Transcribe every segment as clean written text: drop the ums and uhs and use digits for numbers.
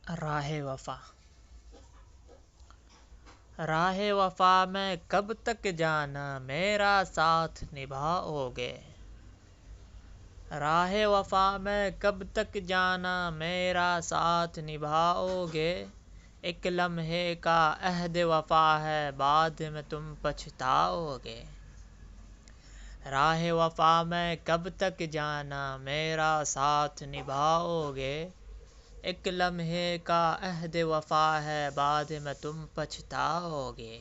راہ وفا راہ وفا میں کب تک جانا میرا ساتھ نبھاؤ گے۔ راہ وفا میں کب تک جانا میرا ساتھ نبھاؤ گے۔ ایک لمحے کا عہد وفا ہے بعد میں تم پچھتاؤ گے۔ راہ وفا میں کب تک جانا میرا ساتھ نبھاؤ گے۔ ایک لمحے کا عہد وفا ہے بعد میں تم پچھتاؤ گے۔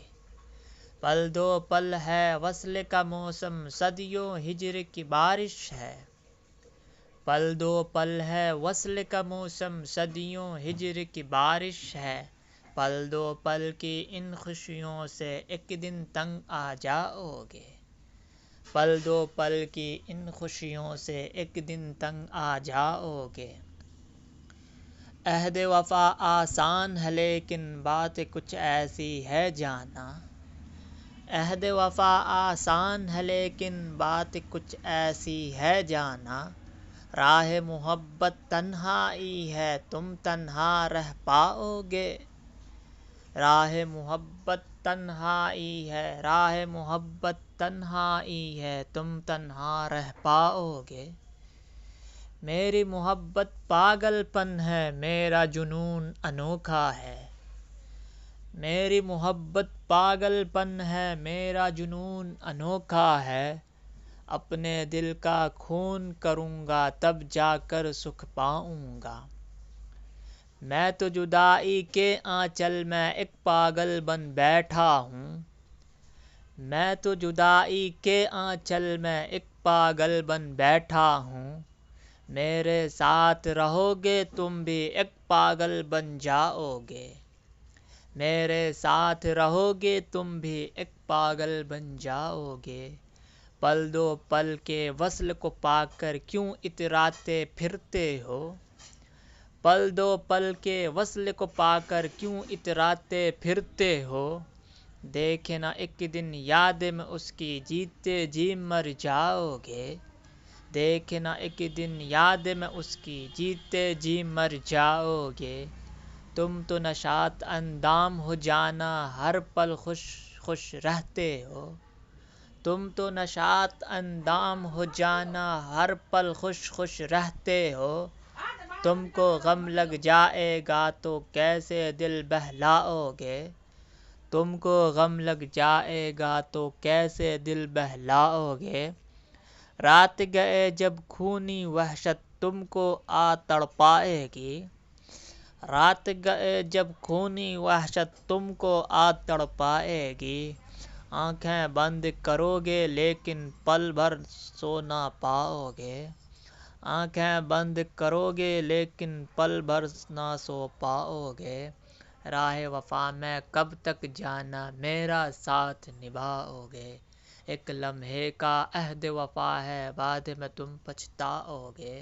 پل دو پل ہے وصل کا موسم صدیوں ہجر کی بارش ہے۔ پل دو پل ہے وصل کا موسم صدیوں ہجر کی بارش ہے۔ پل دو پل کی ان خوشیوں سے ایک دن تنگ آ جاؤ گے۔ پل دو پل کی ان خوشیوں سے ایک دن تنگ آ جاؤ گے۔ عہد وفا آسان ہے لیکن بات کچھ ایسی ہے جانا۔ عہد وفا آسان ہے لیکن بات کچھ ایسی ہے جانا۔ راہ محبت تنہائی ہے تم تنہا رہ پاؤ گے۔ راہ محبت تنہائی ہے راہ محبت تنہائی ہے تم تنہا رہ پاؤ گے۔ میری محبت پاگل پن ہے میرا جنون انوکھا ہے۔ میری محبت پاگل پن ہے میرا جنون انوکھا ہے۔ اپنے دل کا خون کروں گا تب جا کر سکھ پاؤں گا۔ میں تو جدائی کے آنچل میں ایک پاگل بن بیٹھا ہوں۔ میں تو جدائی کے آنچل میں ایک پاگل بن بیٹھا ہوں۔ میرے ساتھ رہو گے تم بھی ایک پاگل بن جاؤ گے۔ میرے ساتھ رہو گے تم بھی ایک پاگل بن جاؤ گے۔ پل دو پل کے وصل کو پا کر کیوں اتراتے پھرتے ہو۔ پل دو پل کے وصل کو پا کر کیوں اتراتے پھرتے ہو۔ دیکھنا ایک دن یاد میں اس کی جیتے جی مر جاؤ گے۔ دیکھنا ایک دن یاد میں اس کی جیتے جی مر جاؤ گے۔ تم تو نشاط اندام ہو جانا ہر پل خوش خوش رہتے ہو۔ تم تو نشاط اندام ہو جانا ہر پل خوش خوش رہتے ہو۔ تم کو غم لگ جائے گا تو کیسے دل بہلاؤ گے۔ تم کو غم لگ جائے گا تو کیسے دل بہلاؤ گے۔ رات گئے جب خونی وحشت تم کو آ تڑپائے گی۔ رات گئے جب خونی وحشت تم کو آ تڑپائے گی۔ آنکھیں بند کرو گے لیکن پل بھر سو نہ پاؤ گے۔ آنکھیں بند کرو گے لیکن پل بھر نہ سو پاؤ گے۔ راہ وفا میں کب تک جانا میرا ساتھ نبھاؤ گے۔ ایک لمحے کا عہد وفا ہے بعد میں تم پچھتاؤ گے۔